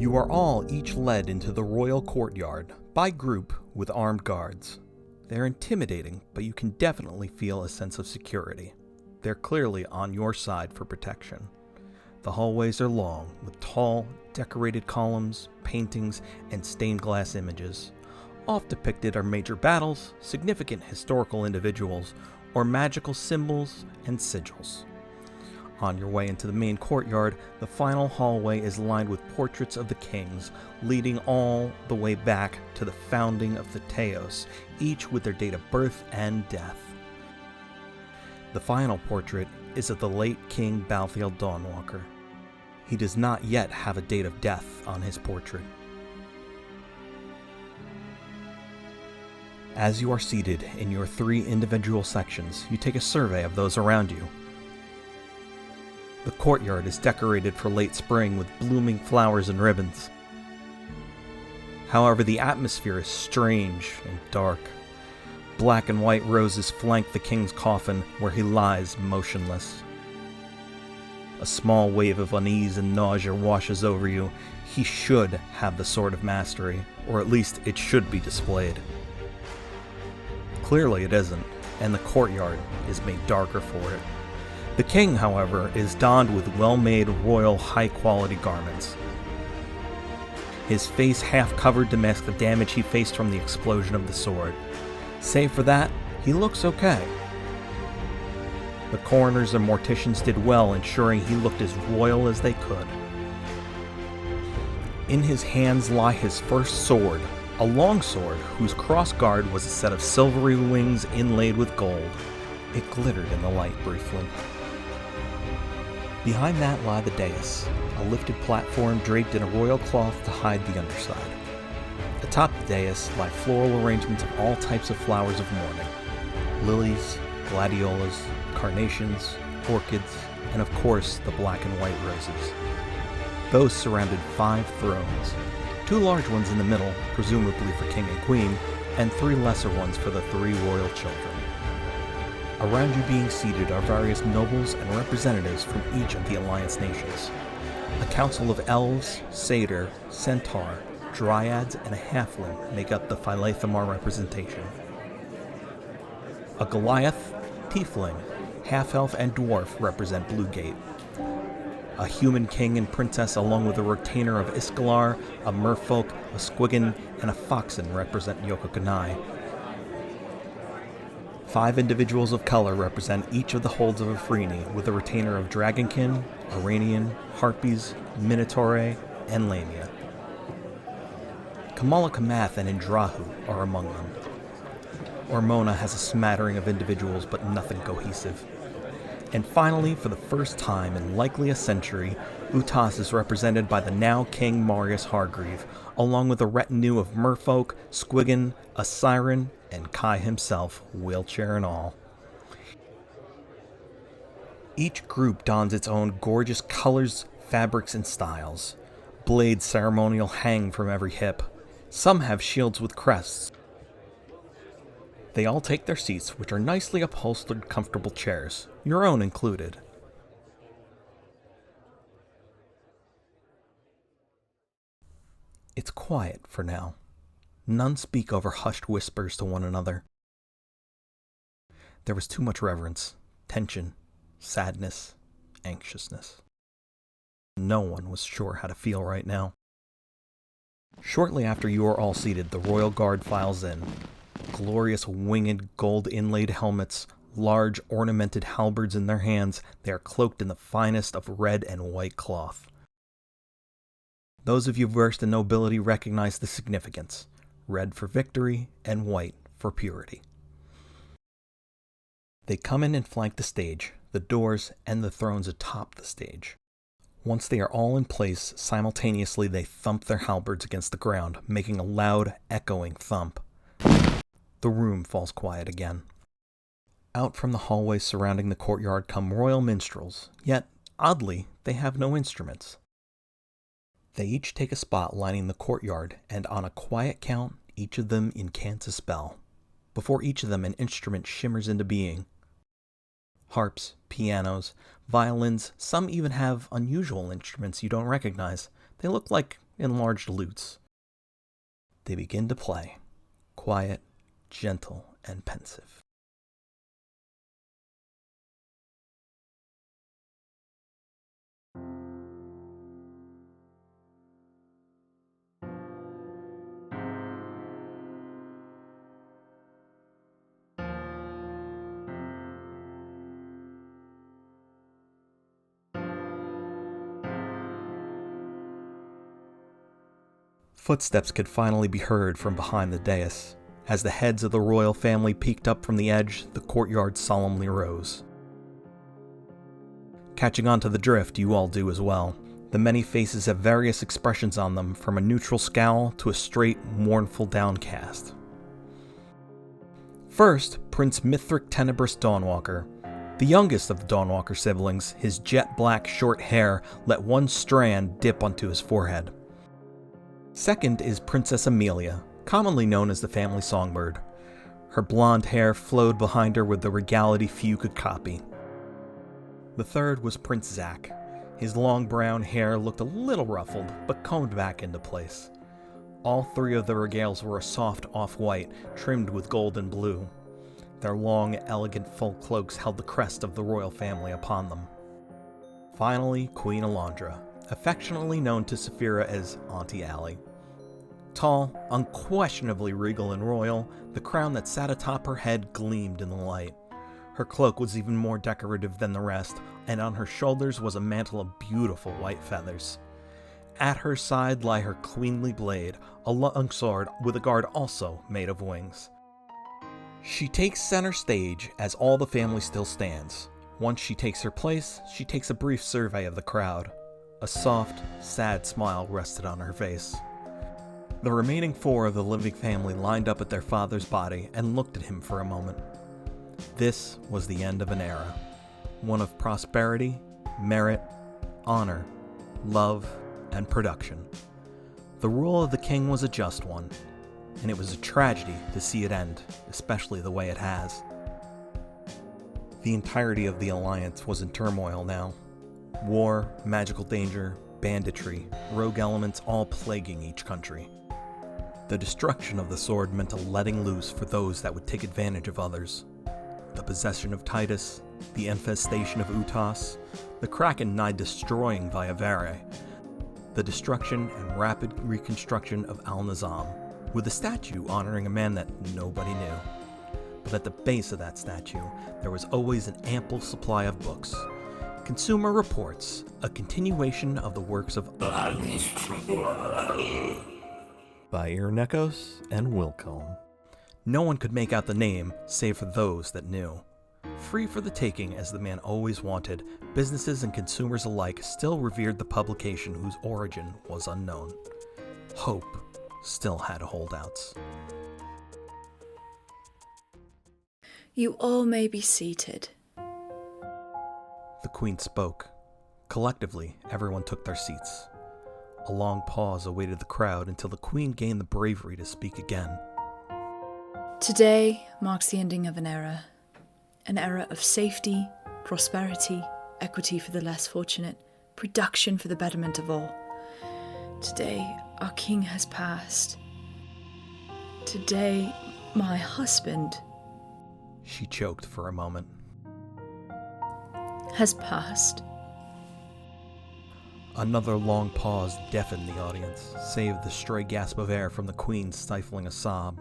You are all each led into the royal courtyard, by group with armed guards. They're intimidating, but you can definitely feel a sense of security. They're clearly on your side for protection. The hallways are long, with tall, decorated columns, paintings, and stained glass images. Oft depicted are major battles, significant historical individuals, or magical symbols and sigils. On your way into the main courtyard, the final hallway is lined with portraits of the kings, leading all the way back to the founding of the Theos, each with their date of birth and death. The final portrait is of the late King Balthiel Dawnwalker. He does not yet have a date of death on his portrait. As you are seated in your 3 individual sections, you take a survey of those around you. The courtyard is decorated for late spring with blooming flowers and ribbons. However, the atmosphere is strange and dark. Black and white roses flank the king's coffin where he lies motionless. A small wave of unease and nausea washes over you. He should have the Sword of Mastery, or at least it should be displayed. Clearly it isn't, and the courtyard is made darker for it. The king, however, is donned with well-made royal high-quality garments. His face half covered to mask the damage he faced from the explosion of the sword. Save for that, he looks okay. The coroners and morticians did well, ensuring he looked as royal as they could. In his hands lie his first sword, a long sword whose crossguard was a set of silvery wings inlaid with gold. It glittered in the light briefly. Behind that lie the dais, a lifted platform draped in a royal cloth to hide the underside. Atop the dais lie floral arrangements of all types of flowers of mourning: lilies, gladiolas, carnations, orchids, and of course the black and white roses. Those surrounded 5 thrones, 2 large ones in the middle, presumably for king and queen, and 3 lesser ones for the 3 royal children. Around you being seated are various nobles and representatives from each of the Alliance nations. A council of elves, satyr, centaur, dryads, and a halfling make up the Philathamar representation. A Goliath, tiefling, half-elf, and dwarf represent Bluegate. A human king and princess along with a retainer of Iskalar, a merfolk, a squiggin, and a foxen represent Yokokanai. 5 individuals of color represent each of the holds of Afrini, with a retainer of Dragonkin, Iranian, Harpies, Minotaure, and Lamia. Kamala Kamath and Indrahu are among them. Ormona has a smattering of individuals, but nothing cohesive. And finally, for the first time in likely a century, Utas is represented by the now King Marius Hargreave, along with a retinue of merfolk, squiggin, a siren, and Kai himself, wheelchair and all. Each group dons its own gorgeous colors, fabrics, and styles. Blades ceremonial hang from every hip. Some have shields with crests. They all take their seats, which are nicely upholstered, comfortable chairs, your own included. It's quiet for now. None speak over hushed whispers to one another. There was too much reverence, tension, sadness, anxiousness. No one was sure how to feel right now. Shortly after you are all seated, the royal guard files in. Glorious winged gold-inlaid helmets, large ornamented halberds in their hands, they are cloaked in the finest of red and white cloth. Those of you versed in nobility recognize the significance. Red for victory, and white for purity. They come in and flank the stage, the doors, and the thrones atop the stage. Once they are all in place, simultaneously they thump their halberds against the ground, making a loud, echoing thump. The room falls quiet again. Out from the hallways surrounding the courtyard come royal minstrels, yet, oddly, they have no instruments. They each take a spot lining the courtyard, and on a quiet count, each of them incants a spell. Before each of them, an instrument shimmers into being. Harps, pianos, violins, some even have unusual instruments you don't recognize. They look like enlarged lutes. They begin to play, quiet, gentle, and pensive. Footsteps could finally be heard from behind the dais. As the heads of the royal family peeked up from the edge, the courtyard solemnly rose. Catching on to the drift, you all do as well. The many faces have various expressions on them, from a neutral scowl to a straight, mournful downcast. First, Prince Mithric Tenebrous Dawnwalker. The youngest of the Dawnwalker siblings, his jet-black short hair let one strand dip onto his forehead. Second is Princess Amelia, commonly known as the family songbird. Her blonde hair flowed behind her with the regality few could copy. The third was Prince Zack. His long brown hair looked a little ruffled, but combed back into place. All three of the regales were a soft off-white, trimmed with gold and blue. Their long, elegant full cloaks held the crest of the royal family upon them. Finally, Queen Alondra, affectionately known to Saphira as Auntie Allie. Tall, unquestionably regal and royal, the crown that sat atop her head gleamed in the light. Her cloak was even more decorative than the rest, and on her shoulders was a mantle of beautiful white feathers. At her side lay her queenly blade, a long sword with a guard also made of wings. She takes center stage as all the family still stands. Once she takes her place, she takes a brief survey of the crowd. A soft, sad smile rested on her face. The remaining four of the living family lined up at their father's body and looked at him for a moment. This was the end of an era, one of prosperity, merit, honor, love, and production. The rule of the king was a just one, and it was a tragedy to see it end, especially the way it has. The entirety of the alliance was in turmoil now. War, magical danger, banditry, rogue elements all plaguing each country. The destruction of the sword meant a letting loose for those that would take advantage of others. The possession of Titus, the infestation of Utas, the Kraken nigh destroying Viavere, the destruction and rapid reconstruction of Al-Nizam, with a statue honoring a man that nobody knew. But at the base of that statue, there was always an ample supply of books. Consumer Reports, a continuation of the works of by Irenekos and Wilhelm. No one could make out the name, save for those that knew. Free for the taking as the man always wanted, businesses and consumers alike still revered the publication whose origin was unknown. Hope still had holdouts. You all may be seated. The queen spoke. Collectively, everyone took their seats. A long pause awaited the crowd until the queen gained the bravery to speak again. Today marks the ending of an era of safety, prosperity, equity for the less fortunate, production for the betterment of all. Today, our king has passed. Today, my husband She choked for a moment. has passed. Another long pause deafened the audience, save the stray gasp of air from the queen stifling a sob.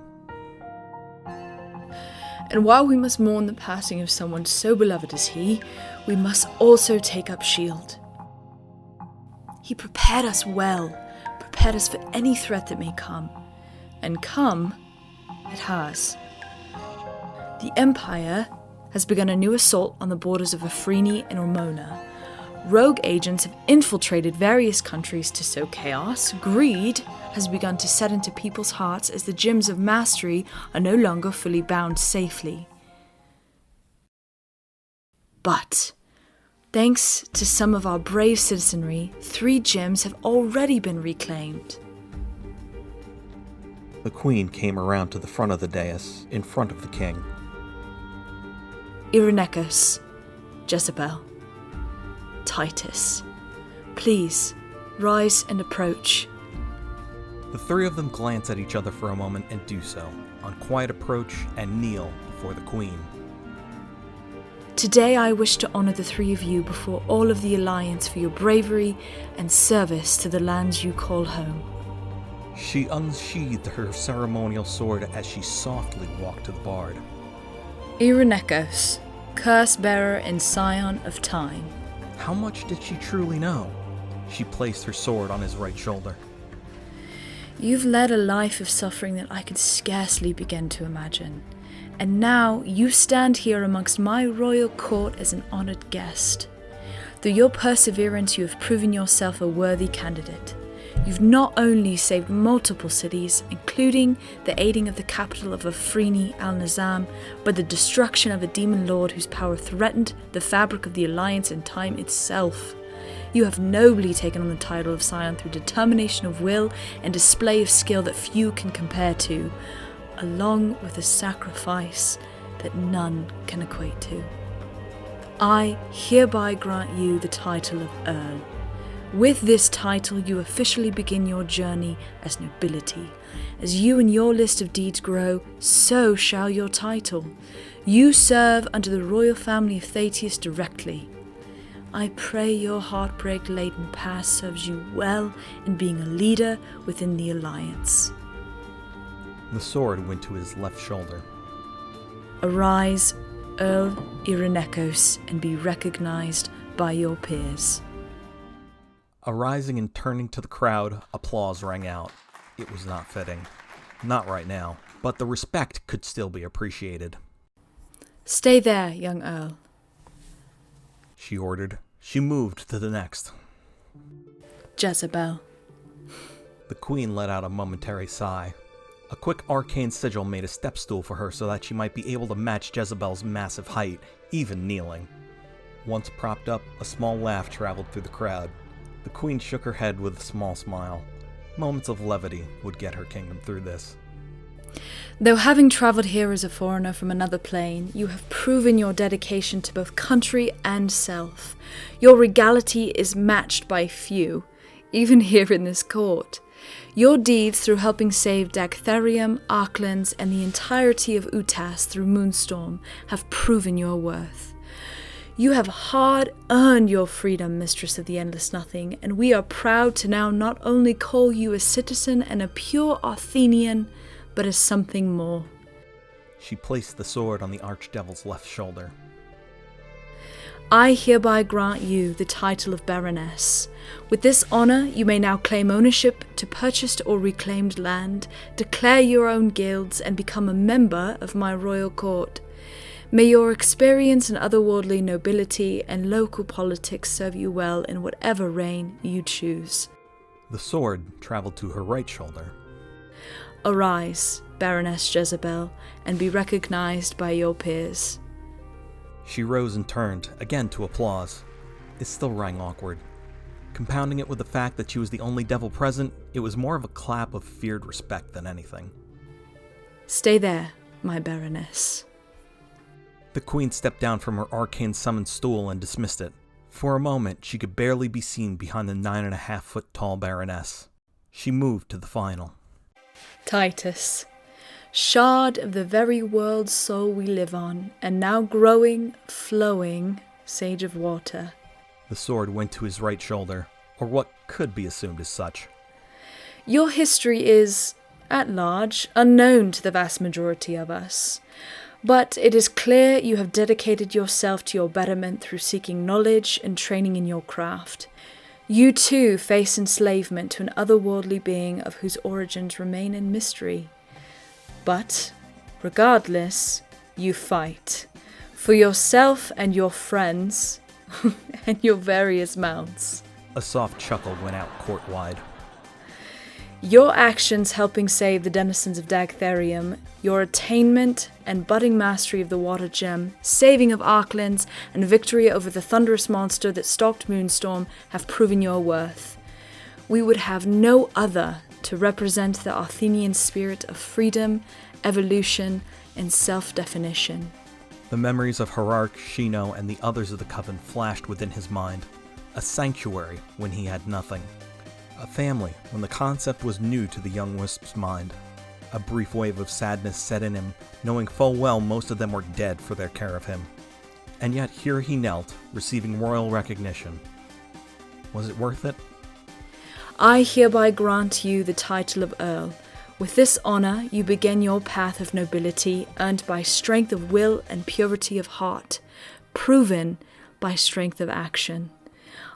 And while we must mourn the passing of someone so beloved as he, we must also take up shield. He prepared us well, prepared us for any threat that may come. And come, it has. The Empire has begun a new assault on the borders of Arthenia and Ormona. Rogue agents have infiltrated various countries to sow chaos. Greed has begun to set into people's hearts as the gyms of mastery are no longer fully bound safely. But, thanks to some of our brave citizenry, 3 gyms have already been reclaimed. The queen came around to the front of the dais, in front of the king. Irenekos, Jezebel, Titus, please rise and approach. The three of them glance at each other for a moment and do so, on quiet approach and kneel before the Queen. Today I wish to honor the three of you before all of the Alliance for your bravery and service to the lands you call home. She unsheathed her ceremonial sword as she softly walked to the bard. Irenekos, curse-bearer and scion of time. How much did she truly know? She placed her sword on his right shoulder. You've led a life of suffering that I could scarcely begin to imagine. And now you stand here amongst my royal court as an honored guest. Through your perseverance, you have proven yourself a worthy candidate. You've not only saved multiple cities, including the aiding of the capital of Afrini al-Nizam, but the destruction of a demon lord whose power threatened the fabric of the Alliance and time itself. You have nobly taken on the title of Scion through determination of will and display of skill that few can compare to, along with a sacrifice that none can equate to. I hereby grant you the title of Earl. With this title, you officially begin your journey as nobility. As you and your list of deeds grow, so shall your title. You serve under the royal family of Thatius directly. I pray your heartbreak-laden past serves you well in being a leader within the Alliance. The sword went to his left shoulder. Arise, Earl Irenekos, and be recognized by your peers. Arising and turning to the crowd, applause rang out. It was not fitting. Not right now, but the respect could still be appreciated. Stay there, young Earl, She ordered. She moved to the next. Jezebel. The Queen let out a momentary sigh. A quick arcane sigil made a step stool for her so that she might be able to match Jezebel's massive height, even kneeling. Once propped up, a small laugh traveled through the crowd. The Queen shook her head with a small smile. Moments of levity would get her kingdom through this. Though having travelled here as a foreigner from another plane, you have proven your dedication to both country and self. Your regality is matched by few, even here in this court. Your deeds through helping save Dagtherium, Arklands, and the entirety of Utas through Moonstorm have proven your worth. You have hard-earned your freedom, Mistress of the Endless Nothing, and we are proud to now not only call you a citizen and a pure Arthenian, but as something more. She placed the sword on the Archdevil's left shoulder. I hereby grant you the title of Baroness. With this honour, you may now claim ownership to purchased or reclaimed land, declare your own guilds, and become a member of my royal court. May your experience in otherworldly nobility and local politics serve you well in whatever reign you choose. The sword traveled to her right shoulder. Arise, Baroness Jezebel, and be recognized by your peers. She rose and turned, again to applause. It still rang awkward. Compounding it with the fact that she was the only devil present, it was more of a clap of feared respect than anything. Stay there, my Baroness. The Queen stepped down from her arcane summoned stool and dismissed it. For a moment, she could barely be seen behind the 9.5-foot tall Baroness. She moved to the final. Titus, shard of the very world's soul we live on, and now growing, flowing, sage of water. The sword went to his right shoulder, or what could be assumed as such. Your history is, at large, unknown to the vast majority of us. But it is clear you have dedicated yourself to your betterment through seeking knowledge and training in your craft. You too face enslavement to an otherworldly being of whose origins remain in mystery. But, regardless, you fight. For yourself and your friends, and your various mounts. A soft chuckle went out court-wide. Your actions helping save the denizens of Dagtherium, your attainment and budding mastery of the water gem, saving of Arklands, and victory over the thunderous monster that stalked Moonstorm have proven your worth. We would have no other to represent the Arthenian spirit of freedom, evolution, and self-definition. The memories of Herarch, Shino, and the others of the Coven flashed within his mind. A sanctuary when he had nothing. A family, when the concept was new to the young Wisp's mind. A brief wave of sadness set in him, knowing full well most of them were dead for their care of him. And yet here he knelt, receiving royal recognition. Was it worth it? I hereby grant you the title of Earl. With this honor, you begin your path of nobility, earned by strength of will and purity of heart, proven by strength of action.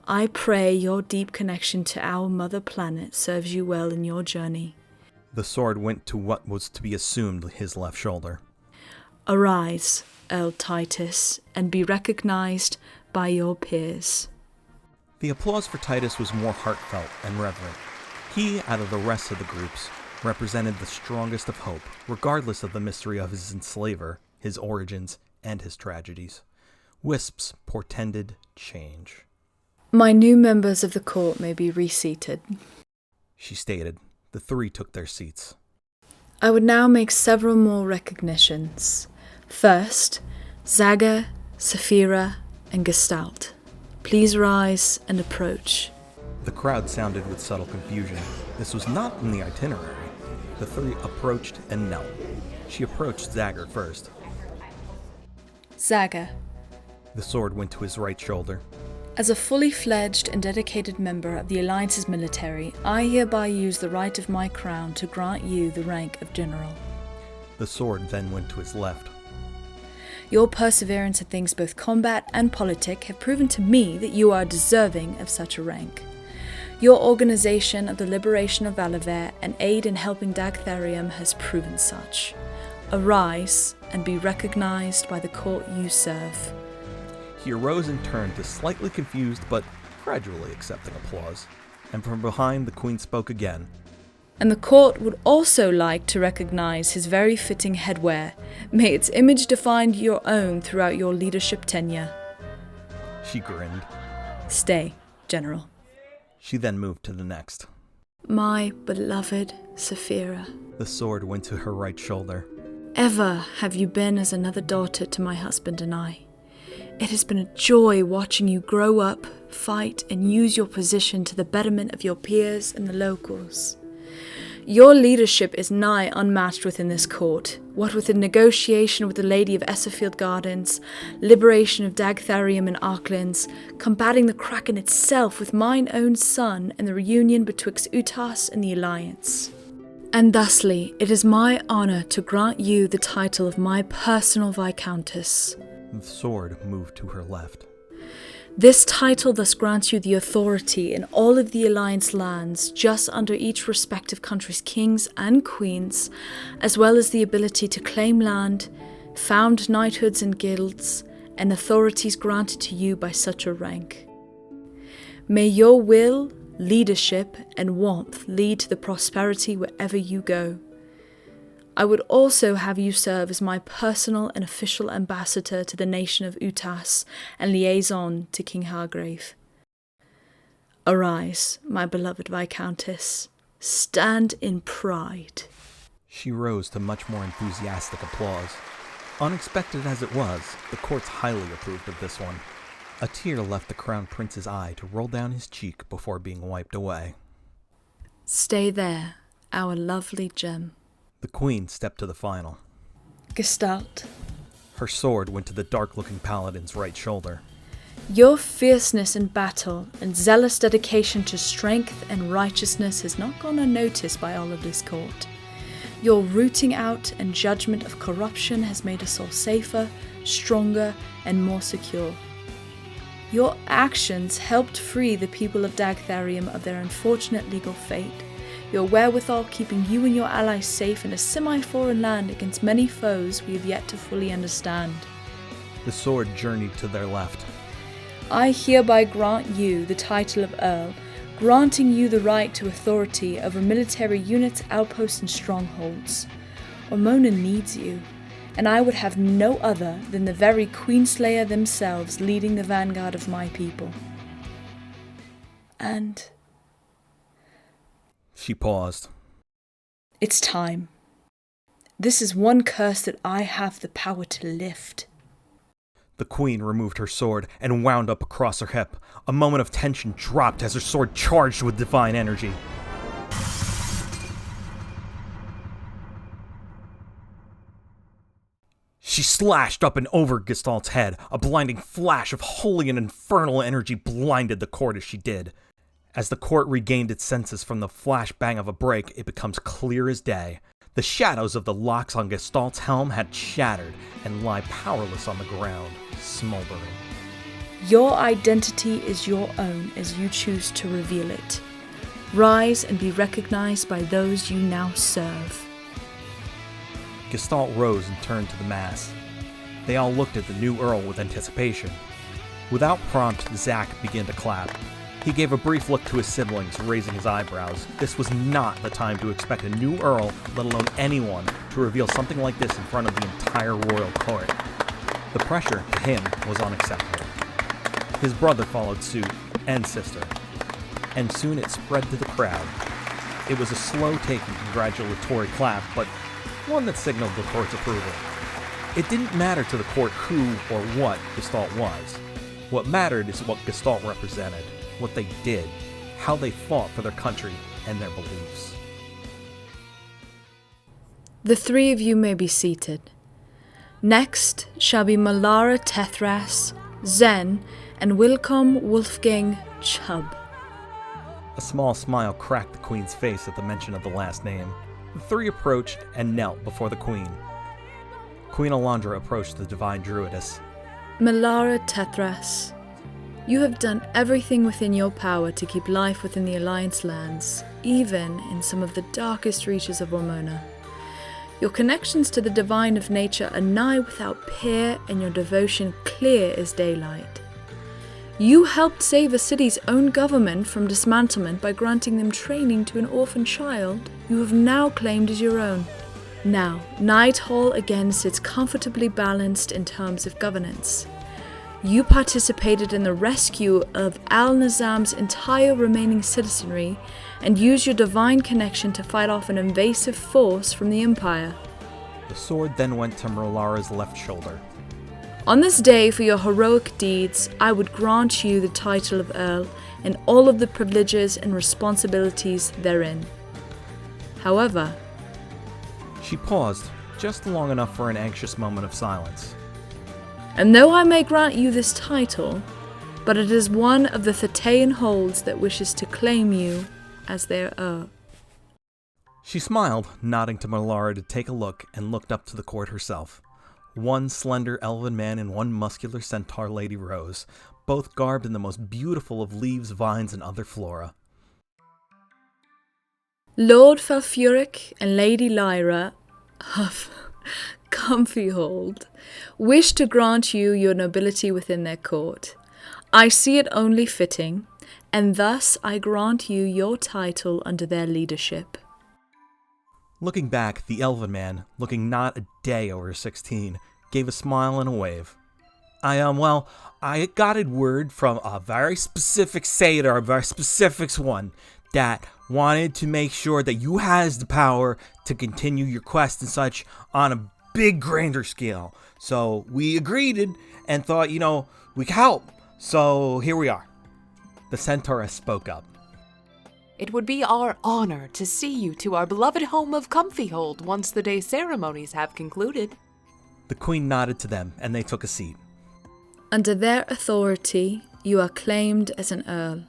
I pray your deep connection to our mother planet serves you well in your journey. The sword went to what was to be assumed his left shoulder. Arise, Earl Titus, and be recognized by your peers. The applause for Titus was more heartfelt and reverent. He, out of the rest of the groups, represented the strongest of hope, regardless of the mystery of his enslaver, his origins, and his tragedies. Wisp's portended change. My new members of the court may be reseated, she stated. The three took their seats. I would now make several more recognitions. First, Zaga, Saphira, and Gestalt. Please rise and approach. The crowd sounded with subtle confusion. This was not in the itinerary. The three approached and knelt. She approached Zaga first. Zaga. The sword went to his right shoulder. As a fully fledged and dedicated member of the Alliance's military, I hereby use the right of my crown to grant you the rank of general. The sword then went to his left. Your perseverance in things both combat and politic have proven to me that you are deserving of such a rank. Your organization of the liberation of Valaver and aid in helping Dagtharium has proven such. Arise and be recognized by the court you serve. He arose and turned to slightly confused but gradually accepting applause, and from behind the queen spoke again. And the court would also like to recognize his very fitting headwear. May its image define your own throughout your leadership tenure. She grinned. Stay, General. She then moved to the next. My beloved Saphira. The sword went to her right shoulder. Ever have you been as another daughter to my husband and I. It has been a joy watching you grow up, fight, and use your position to the betterment of your peers and the locals. Your leadership is nigh unmatched within this court, what with the negotiation with the Lady of Esserfield Gardens, liberation of Dagtharium and Arklands, combating the Kraken itself with mine own son, and the reunion betwixt Utas and the Alliance. And thusly, it is my honour to grant you the title of my personal Viscountess. The sword moved to her left. This title thus grants you the authority in all of the Alliance lands, just under each respective country's kings and queens, as well as the ability to claim land, found knighthoods and guilds, and authorities granted to you by such a rank. May your will, leadership, and warmth lead to the prosperity wherever you go. I would also have you serve as my personal and official ambassador to the nation of Utas and liaison to King Hargrave. Arise, my beloved Viscountess. Stand in pride. She rose to much more enthusiastic applause. Unexpected as it was, the courts highly approved of this one. A tear left the Crown Prince's eye to roll down his cheek before being wiped away. Stay there, our lovely gem. The queen stepped to the final. Gestalt. Her sword went to the dark-looking paladin's right shoulder. Your fierceness in battle and zealous dedication to strength and righteousness has not gone unnoticed by all of this court. Your rooting out and judgment of corruption has made us all safer, stronger, and more secure. Your actions helped free the people of Dagtharium of their unfortunate legal fate. Your wherewithal keeping you and your allies safe in a semi-foreign land against many foes we have yet to fully understand. The sword journeyed to their left. I hereby grant you the title of Earl, granting you the right to authority over military units, outposts, and strongholds. Ormona needs you, and I would have no other than the very Queenslayer themselves leading the vanguard of my people. And she paused. It's time. This is one curse that I have the power to lift. The queen removed her sword and wound up across her hip. A moment of tension dropped as her sword charged with divine energy. She slashed up and over Gestalt's head. A blinding flash of holy and infernal energy blinded the court as she did. As the court regained its senses from the flash bang of a break, it becomes clear as day. The shadows of the locks on Gestalt's helm had shattered and lie powerless on the ground, smoldering. Your identity is your own as you choose to reveal it. Rise and be recognized by those you now serve. Gestalt rose and turned to the mass. They all looked at the new Earl with anticipation. Without prompt, Zack began to clap. He gave a brief look to his siblings, raising his eyebrows. This was not the time to expect a new Earl, let alone anyone, to reveal something like this in front of the entire royal court. The pressure, to him, was unacceptable. His brother followed suit, and sister. And soon it spread to the crowd. It was a slow-taking congratulatory clap, but one that signaled the court's approval. It didn't matter to the court who or what Gestalt was. What mattered is what Gestalt represented, what they did, how they fought for their country and their beliefs. The three of you may be seated. Next shall be Malara Tethras, Zen, and Wilcom Wolfgang Chubb. A small smile cracked the queen's face at the mention of the last name. The three approached and knelt before the queen. Queen Alondra approached the divine druidess. Malara Tethras, you have done everything within your power to keep life within the Alliance lands, even in some of the darkest reaches of Ormona. Your connections to the divine of nature are nigh without peer, and your devotion clear as daylight. You helped save a city's own government from dismantlement by granting them training to an orphan child you have now claimed as your own. Now, Night Hall again sits comfortably balanced in terms of governance. You participated in the rescue of Al-Nizam's entire remaining citizenry and used your divine connection to fight off an invasive force from the Empire. The sword then went to Merlara's left shoulder. On this day, for your heroic deeds, I would grant you the title of Earl and all of the privileges and responsibilities therein. However, She paused, just long enough for an anxious moment of silence. and though I may grant you this title, but it is one of the Thetaean holds that wishes to claim you as their heir. She smiled, nodding to Merlara to take a look, and looked up to the court herself. One slender elven man and one muscular centaur lady rose, both garbed in the most beautiful of leaves, vines, and other flora. Lord Falfuric and Lady Lyra of Comfyhold wish to grant you your nobility within their court. I see it only fitting, and thus I grant you your title under their leadership. Looking back, the elven man, looking not a day over 16, gave a smile and a wave. I got a word from a very specific satyr, a very specific one, that wanted to make sure that you has the power to continue your quest and such on a big grander scale. So we agreed and thought, we could help. So here we are. The centauress spoke up. It would be our honor to see you to our beloved home of Comfyhold once the day ceremonies have concluded. The queen nodded to them, and they took a seat. Under their authority, you are claimed as an earl,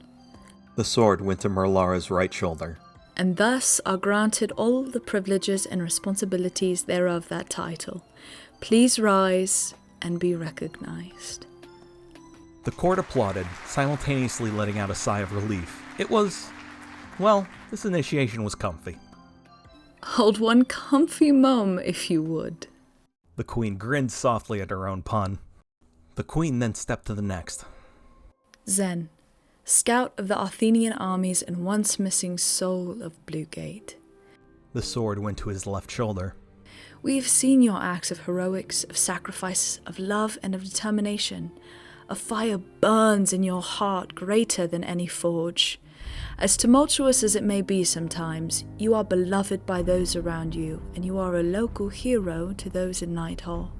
The sword went to Merlara's right shoulder. and thus are granted all the privileges and responsibilities thereof that title. Please rise and be recognized. The court applauded, simultaneously letting out a sigh of relief. It was, well, this initiation was comfy. Hold one comfy mum, if you would. The queen grinned softly at her own pun. The queen then stepped to the next. Zen, scout of the Arthenian armies and once missing soul of Bluegate. The sword went to his left shoulder. We have seen your acts of heroics, of sacrifice, of love, and of determination. A fire burns in your heart greater than any forge. As tumultuous as it may be sometimes, you are beloved by those around you, and you are a local hero to those in Night Hall.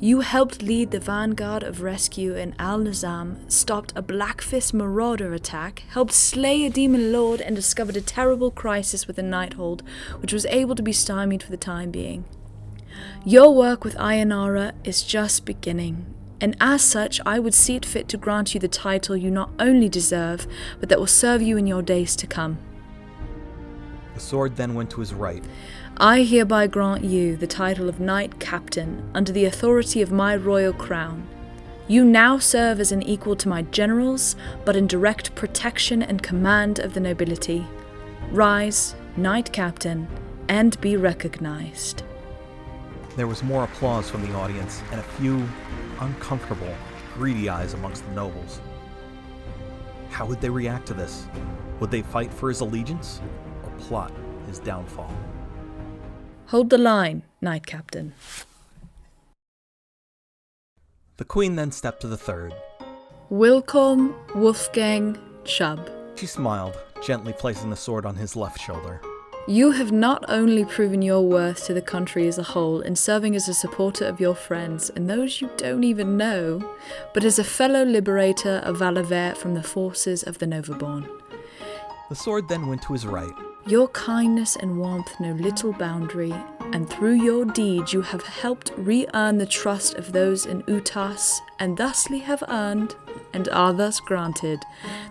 You helped lead the vanguard of rescue in Al-Nizam, stopped a Blackfist marauder attack, helped slay a demon lord, and discovered a terrible crisis with the Nighthold, which was able to be stymied for the time being. Your work with Ayanara is just beginning, and as such I would see it fit to grant you the title you not only deserve, but that will serve you in your days to come. The sword then went to his right. I hereby grant you the title of Knight Captain under the authority of my royal crown. You now serve as an equal to my generals, but in direct protection and command of the nobility. Rise, Knight Captain, and be recognized. There was more applause from the audience and a few uncomfortable, greedy eyes amongst the nobles. How would they react to this? Would they fight for his allegiance or plot his downfall? Hold the line, Knight Captain. The queen then stepped to the third. Wilcolm Wolfgang Chubb. She smiled, gently placing the sword on his left shoulder. You have not only proven your worth to the country as a whole in serving as a supporter of your friends and those you don't even know, but as a fellow liberator of Valavert from the forces of the Novaborn. The sword then went to his right. Your kindness and warmth know little boundary, and through your deeds you have helped re-earn the trust of those in Utas, and thusly have earned, and are thus granted,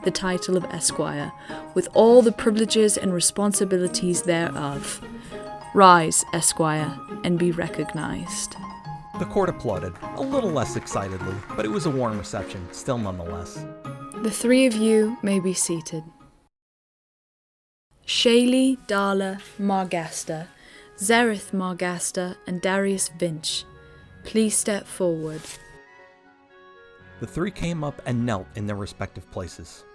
the title of Esquire, with all the privileges and responsibilities thereof. Rise, Esquire, and be recognized. The court applauded, a little less excitedly, but it was a warm reception, still nonetheless. The three of you may be seated. Shaylee, Darla, Margaster, Zereth Margaster, and Darius Vinch, please step forward. The three came up and knelt in their respective places.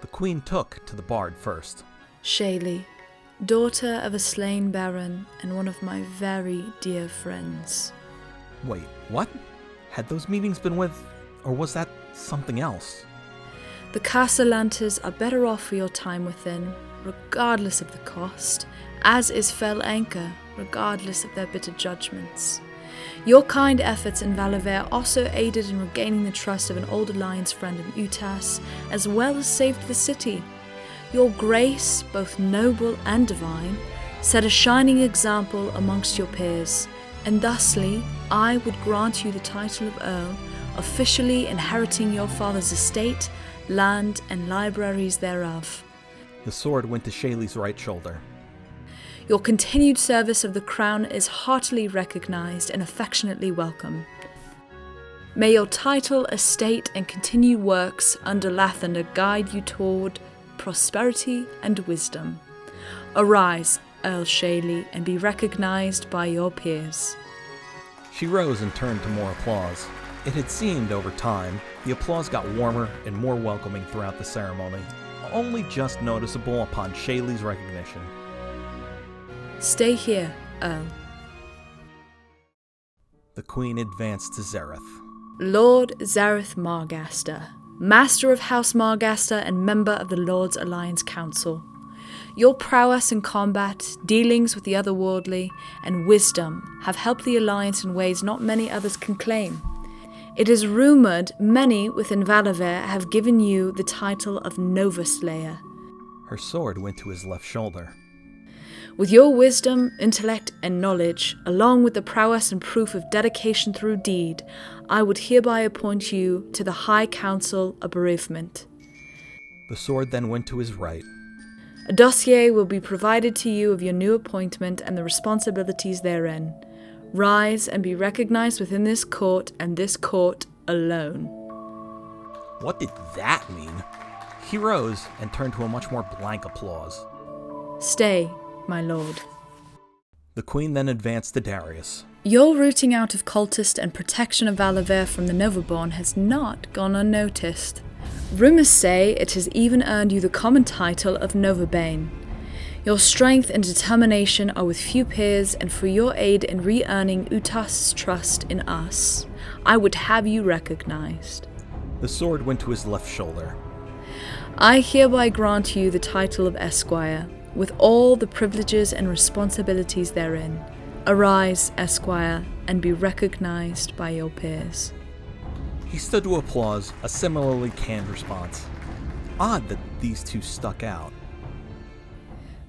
The queen took to the bard first. Shaylee, daughter of a slain baron and one of my very dear friends. Wait, what? Had those meetings been with, or was that something else? The Castellantes are better off for your time within, regardless of the cost, as is Fellwing, regardless of their bitter judgments. Your kind efforts in Valavert also aided in regaining the trust of an old alliance friend in Utas, as well as saved the city. Your grace, both noble and divine, set a shining example amongst your peers, and thusly I would grant you the title of Earl, officially inheriting your father's estate, land, and libraries thereof. The sword went to Shaylee's right shoulder. Your continued service of the crown is heartily recognized and affectionately welcome. May your title, estate, and continued works under Lathander guide you toward prosperity and wisdom. Arise, Earl Shaylee, and be recognized by your peers. She rose and turned to more applause. It had seemed, over time, the applause got warmer and more welcoming throughout the ceremony, only just noticeable upon Shaylee's recognition. Stay here, Earl. The queen advanced to Zereth. Lord Zareth Margaster, Master of House Margaster and member of the Lord's Alliance Council. Your prowess in combat, dealings with the otherworldly, and wisdom have helped the Alliance in ways not many others can claim. It is rumoured many within Valavert have given you the title of Nova Slayer. Her sword went to his left shoulder. With your wisdom, intellect, and knowledge, along with the prowess and proof of dedication through deed, I would hereby appoint you to the High Council of Bereavement. The sword then went to his right. A dossier will be provided to you of your new appointment and the responsibilities therein. Rise and be recognized within this court and this court alone. What did that mean? He rose and turned to a much more blank applause. Stay, my lord. The queen then advanced to Darius. Your rooting out of cultist and protection of Valavert from the Novaborn has not gone unnoticed. Rumours say it has even earned you the common title of Novabane. Your strength and determination are with few peers, and for your aid in re-earning Utas' trust in us, I would have you recognized. The sword went to his left shoulder. I hereby grant you the title of Esquire, with all the privileges and responsibilities therein. Arise, Esquire, and be recognized by your peers. He stood to applause, a similarly canned response. Odd that these two stuck out.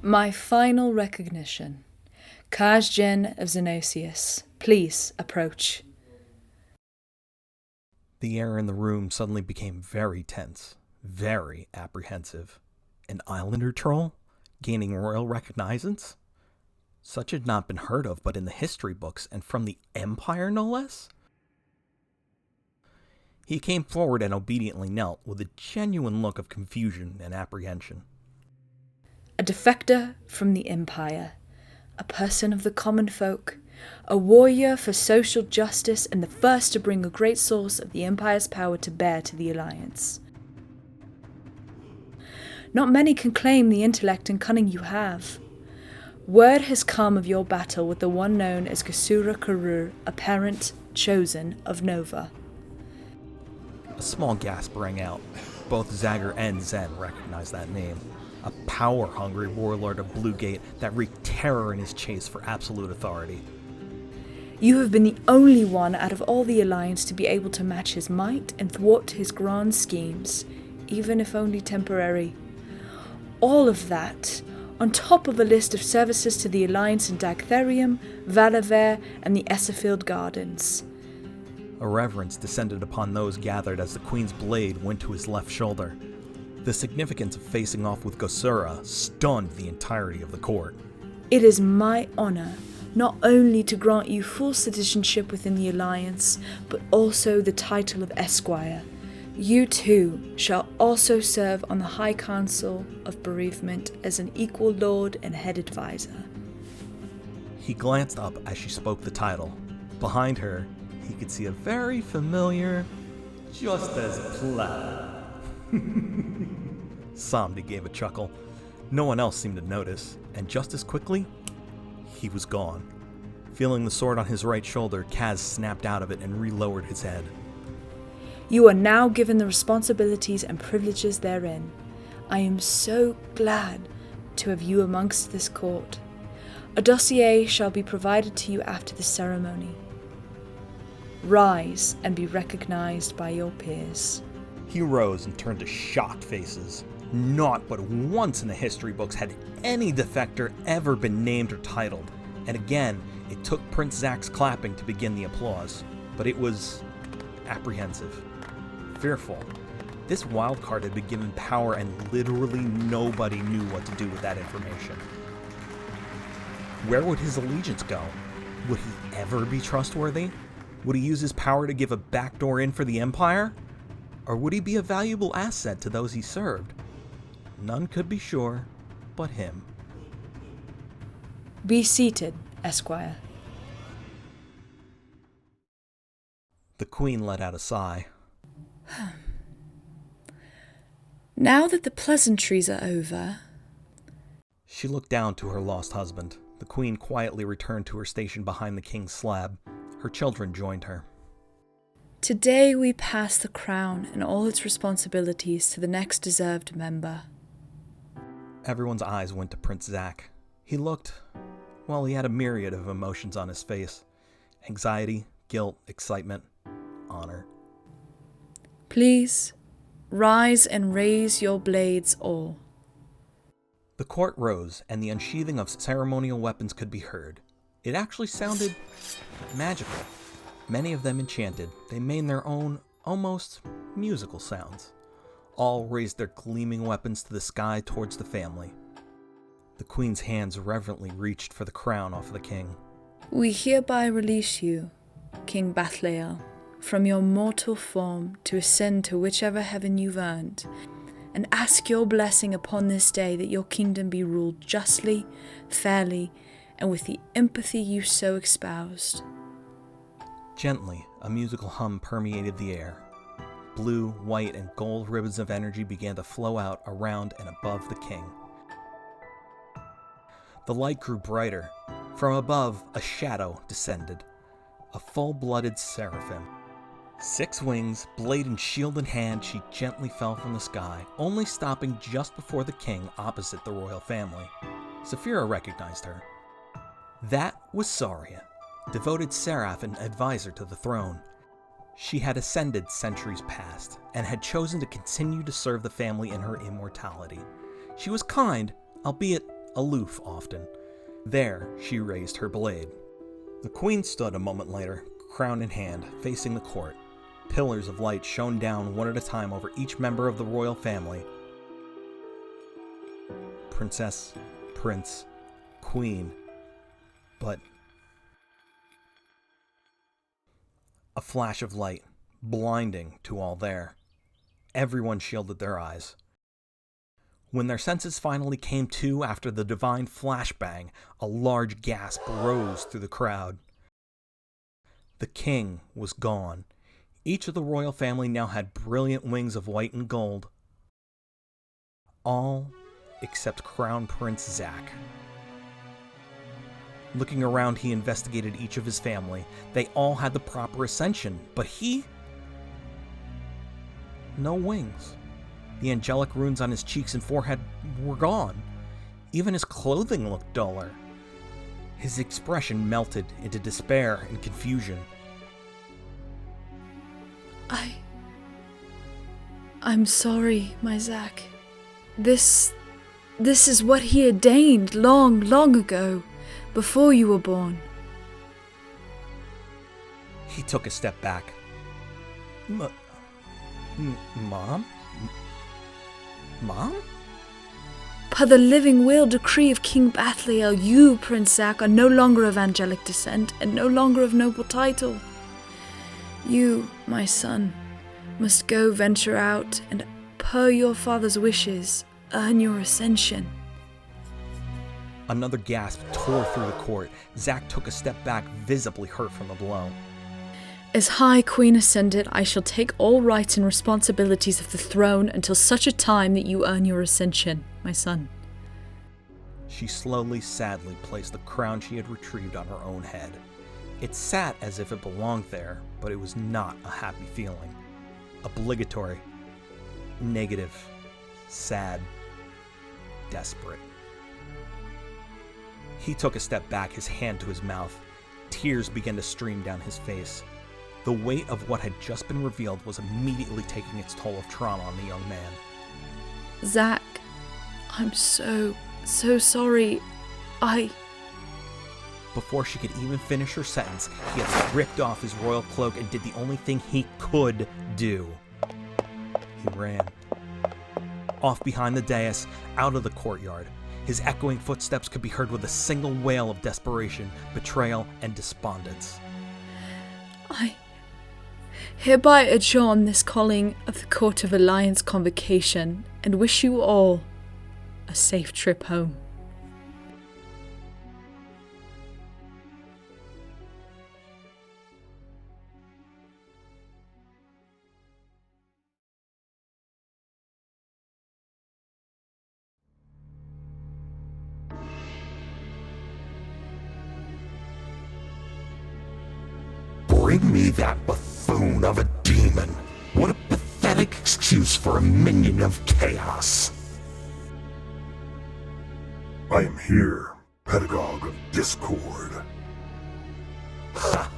My final recognition. Kajjen of Xenosius, please approach. The air in the room suddenly became very tense, very apprehensive. An islander troll? Gaining royal recognizance? Such had not been heard of but in the history books, and from the Empire no less? He came forward and obediently knelt, with a genuine look of confusion and apprehension. A defector from the Empire, a person of the common folk, a warrior for social justice, and the first to bring a great source of the Empire's power to bear to the Alliance. Not many can claim the intellect and cunning you have. Word has come of your battle with the one known as Gasura Karur, a parent chosen of Nova. A small gasp rang out. Both Zagger and Zen recognized that name. A power-hungry warlord of Bluegate that wreaked terror in his chase for absolute authority. You have been the only one out of all the Alliance to be able to match his might and thwart his grand schemes, even if only temporary. All of that, on top of a list of services to the Alliance in Dagtherium, Valaver, and the Esserfield Gardens. A reverence descended upon those gathered as the Queen's blade went to his left shoulder. The significance of facing off with Gosura stunned the entirety of the court. It is my honor not only to grant you full citizenship within the Alliance, but also the title of Esquire. You too shall also serve on the High Council of Bereavement as an equal lord and head advisor. He glanced up as she spoke the title. Behind her, he could see a very familiar ZapSplat. Samdi gave a chuckle. No one else seemed to notice, and just as quickly, he was gone. Feeling the sword on his right shoulder, Kaz snapped out of it and re-lowered his head. You are now given the responsibilities and privileges therein. I am so glad to have you amongst this court. A dossier shall be provided to you after the ceremony. Rise and be recognized by your peers. He rose and turned to shocked faces. Not but once in the history books had any defector ever been named or titled, and again, it took Prince Zach's clapping to begin the applause, but it was apprehensive, fearful. This wildcard had been given power and literally nobody knew what to do with that information. Where would his allegiance go? Would he ever be trustworthy? Would he use his power to give a backdoor in for the Empire? Or would he be a valuable asset to those he served? None could be sure but him. Be seated, Esquire. The Queen let out a sigh. Now that the pleasantries are over... She looked down to her lost husband. The Queen quietly returned to her station behind the king's slab. Her children joined her. Today we pass the crown and all its responsibilities to the next deserved member. Everyone's eyes went to Prince Zach. He looked, well, he had a myriad of emotions on his face. Anxiety, guilt, excitement, honor. Please, rise and raise your blades all. The court rose, and the unsheathing of ceremonial weapons could be heard. It actually sounded magical. Many of them enchanted. They made their own, almost musical sounds. All raised their gleaming weapons to the sky towards the family. The Queen's hands reverently reached for the crown off the king. We hereby release you, King Bathlael, from your mortal form to ascend to whichever heaven you've earned, and ask your blessing upon this day that your kingdom be ruled justly, fairly, and with the empathy you so espoused. Gently, a musical hum permeated the air. Blue, white, and gold ribbons of energy began to flow out around and above the king. The light grew brighter. From above, a shadow descended. A full-blooded seraphim. 6 wings, blade and shield in hand, she gently fell from the sky, only stopping just before the king opposite the royal family. Saphira recognized her. That was Saria, devoted seraph and advisor to the throne. She had ascended centuries past, and had chosen to continue to serve the family in her immortality. She was kind, albeit aloof often. There she raised her blade. The queen stood a moment later, crown in hand, facing the court. Pillars of light shone down one at a time over each member of the royal family. Princess, prince, queen, but a flash of light, blinding to all there. Everyone shielded their eyes. When their senses finally came to after the divine flashbang, a large gasp rose through the crowd. The king was gone. Each of the royal family now had brilliant wings of white and gold. All except Crown Prince Zach. Looking around, he investigated each of his family. They all had the proper ascension, but he? No wings. The angelic runes on his cheeks and forehead were gone. Even his clothing looked duller. His expression melted into despair and confusion. I'm sorry, my Zach. This is what he ordained long, long ago, before you were born. He took a step back. Mom? Mom? Per the living will decree of King Bathliel, you, Prince Zach, are no longer of angelic descent and no longer of noble title. You, my son, must go venture out and, per your father's wishes, earn your ascension. Another gasp tore through the court. Zach took a step back, visibly hurt from the blow. As High Queen Ascended, I shall take all rights and responsibilities of the throne until such a time that you earn your ascension, my son. She slowly, sadly placed the crown she had retrieved on her own head. It sat as if it belonged there, but it was not a happy feeling. Obligatory, negative, sad, desperate. He took a step back, his hand to his mouth. Tears began to stream down his face. The weight of what had just been revealed was immediately taking its toll of trauma on the young man. Zach, I'm so sorry. Before she could even finish her sentence, he had ripped off his royal cloak and did the only thing he could do. He ran. Off behind the dais, out of the courtyard. His echoing footsteps could be heard with a single wail of desperation, betrayal, and despondence. I hereby adjourn this calling of the Court of Alliance convocation and wish you all a safe trip home. Bring me that buffoon of a demon. What a pathetic excuse for a minion of chaos. I am here, pedagogue of discord. Ha!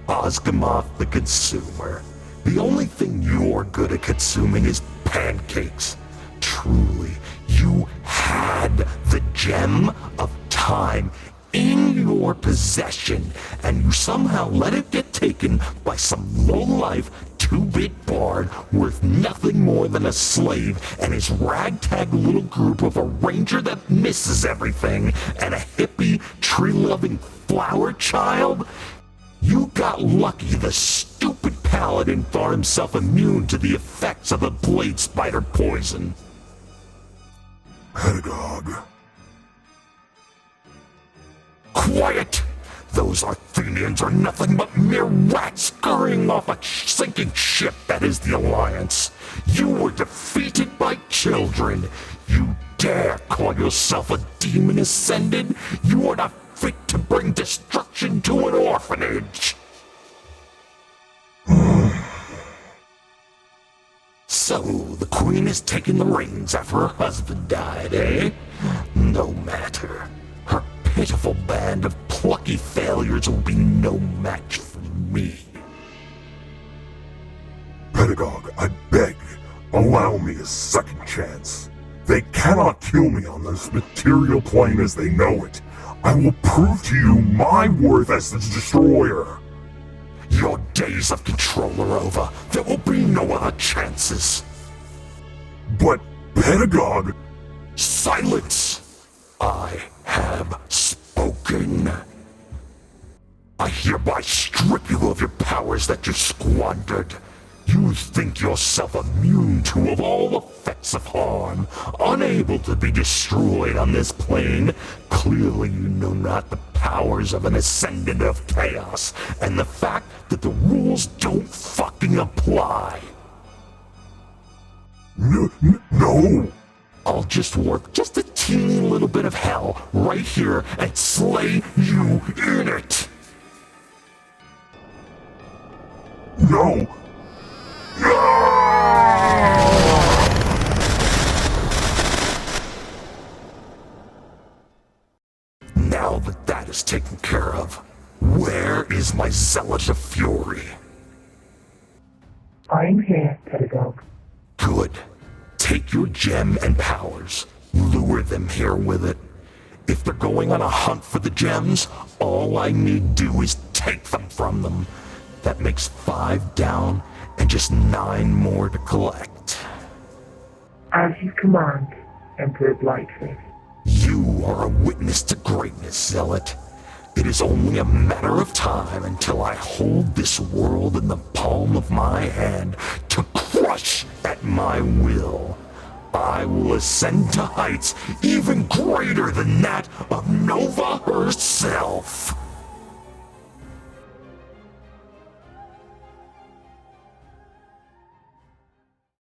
Osgamoth the consumer. The only thing you're good at consuming is pancakes. Truly, you had the gem of time in your possession, and you somehow let it get taken by some low-life, two-bit bard worth nothing more than a slave and his ragtag little group of a ranger that misses everything and a hippie, tree-loving flower child? You got lucky the stupid paladin thought himself immune to the effects of the blade spider poison. Pedagogue. Quiet! Those Arthenians are nothing but mere rats scurrying off a sinking ship that is the Alliance. You were defeated by children. You dare call yourself a demon ascended? You are not fit to bring destruction to an orphanage. So, the Queen has taken the reins after her husband died, eh? No matter. Her pitiful band of plucky failures will be no match for me. Pedagogue, I beg, allow me a second chance. They cannot kill me on this material plane as they know it. I will prove to you my worth as the Destroyer. Your days of control are over. There will be no other chances. But, Pedagogue... Silence! I have spoken. I hereby strip you of your powers that you squandered. You think yourself immune to of all effects of harm, unable to be destroyed on this plane. Clearly you know not the powers of an ascendant of chaos, and the fact that the rules don't fucking apply. No! I'll just work just a teeny little bit of hell right here and slay you in it. No! Now that that is taken care of, where is my Zealot of Fury? I'm here, Pedagogue. Good. Take your gem and powers. Lure them here with it. If they're going on a hunt for the gems, all I need do is take them from them. That makes 5 down and just 9 more to collect. As you command, Emperor Blightface. You are a witness to greatness, Zealot. It is only a matter of time until I hold this world in the palm of my hand to crush at my will. I will ascend to heights even greater than that of Nova herself.